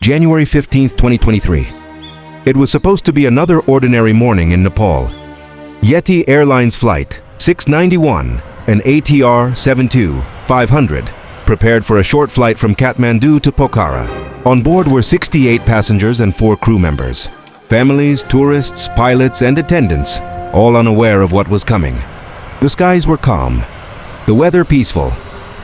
January 15, 2023. It was supposed to be another ordinary morning in Nepal. Yeti Airlines Flight 691 and ATR 72-500 prepared for a short flight from Kathmandu to Pokhara. On board were 68 passengers and 4 crew members. Families, tourists, pilots, and attendants, all unaware of what was coming. The skies were calm, the weather peaceful,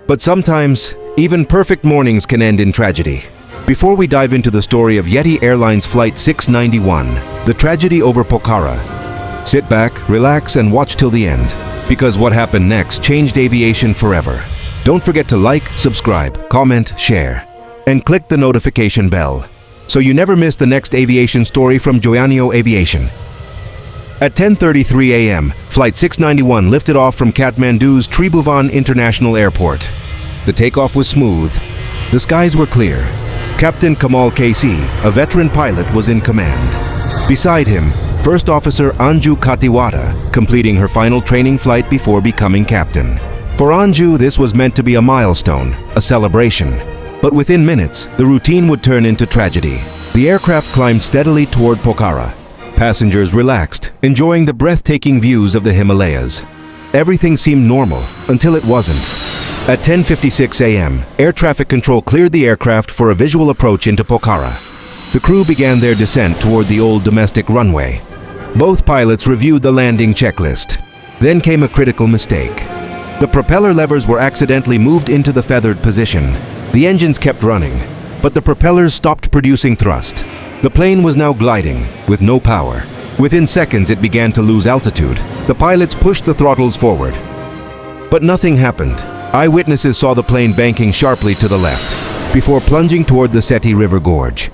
but sometimes even perfect mornings can end in tragedy. Before we dive into the story of Yeti Airlines Flight 691, the tragedy over Pokhara, sit back, relax, and watch till the end, because what happened next changed aviation forever. Don't forget to like, subscribe, comment, share, and click the notification bell so you never miss the next aviation story from Joyanyo Aviation. At 10:33 a.m., Flight 691 lifted off from Kathmandu's Tribhuvan International Airport. The takeoff was smooth. The skies were clear. Captain Kamal KC, a veteran pilot, was in command. Beside him, First Officer Anju Katiwada, completing her final training flight before becoming captain. For Anju, this was meant to be a milestone, a celebration. But within minutes, the routine would turn into tragedy. The aircraft climbed steadily toward Pokhara. Passengers relaxed, enjoying the breathtaking views of the Himalayas. Everything seemed normal until it wasn't. At 10:56 a.m., air traffic control cleared the aircraft for a visual approach into Pokhara. The crew began their descent toward the old domestic runway. Both pilots reviewed the landing checklist. Then came a critical mistake. The propeller levers were accidentally moved into the feathered position. The engines kept running, but the propellers stopped producing thrust. The plane was now gliding, with no power. Within seconds, it began to lose altitude. The pilots pushed the throttles forward. But nothing happened. Eyewitnesses saw the plane banking sharply to the left, before plunging toward the Seti River Gorge.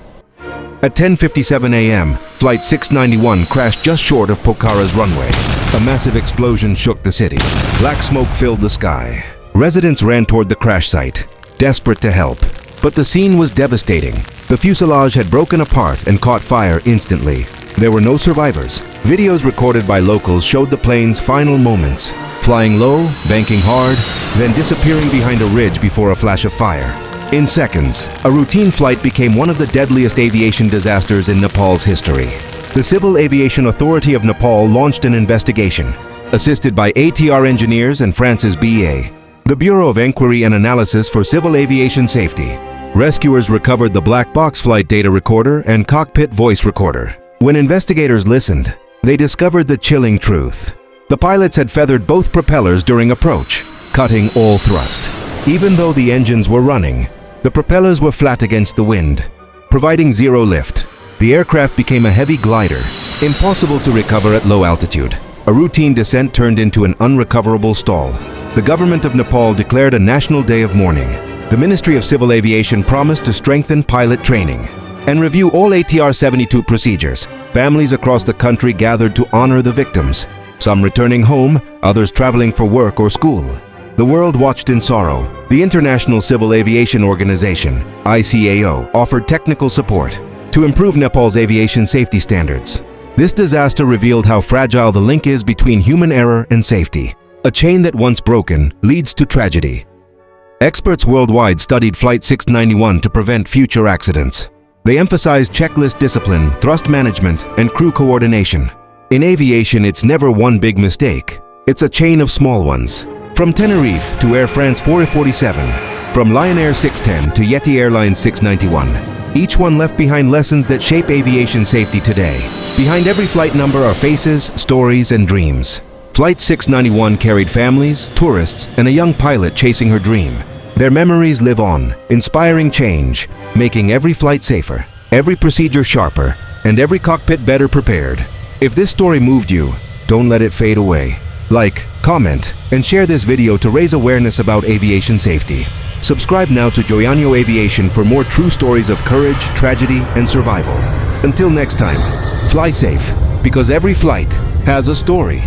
At 10:57 a.m., Flight 691 crashed just short of Pokhara's runway. A massive explosion shook the city. Black smoke filled the sky. Residents ran toward the crash site, desperate to help. But the scene was devastating. The fuselage had broken apart and caught fire instantly. There were no survivors. Videos recorded by locals showed the plane's final moments, flying low, banking hard, then disappearing behind a ridge before a flash of fire. In seconds, a routine flight became one of the deadliest aviation disasters in Nepal's history. The Civil Aviation Authority of Nepal launched an investigation, assisted by ATR engineers and France's BA, the Bureau of Inquiry and Analysis for Civil Aviation Safety. Rescuers recovered the black box flight data recorder and cockpit voice recorder. When investigators listened, they discovered the chilling truth. The pilots had feathered both propellers during approach, cutting all thrust. Even though the engines were running, the propellers were flat against the wind, providing zero lift. The aircraft became a heavy glider, impossible to recover at low altitude. A routine descent turned into an unrecoverable stall. The government of Nepal declared a national day of mourning. The Ministry of Civil Aviation promised to strengthen pilot training and review all ATR 72 procedures. Families across the country gathered to honor the victims, some returning home, others traveling for work or school. The world watched in sorrow. The International Civil Aviation Organization, ICAO, offered technical support to improve Nepal's aviation safety standards. This disaster revealed how fragile the link is between human error and safety. A chain that once broken leads to tragedy. Experts worldwide studied Flight 691 to prevent future accidents. They emphasized checklist discipline, thrust management, and crew coordination. In aviation, it's never one big mistake. It's a chain of small ones. From Tenerife to Air France 447, from Lion Air 610 to Yeti Airlines 691, each one left behind lessons that shape aviation safety today. Behind every flight number are faces, stories, and dreams. Flight 691 carried families, tourists, and a young pilot chasing her dream. Their memories live on, inspiring change, making every flight safer, every procedure sharper, and every cockpit better prepared. If this story moved you, don't let it fade away. Like, comment, and share this video to raise awareness about aviation safety. Subscribe now to Joyanyo Aviation for more true stories of courage, tragedy, and survival. Until next time, fly safe, because every flight has a story.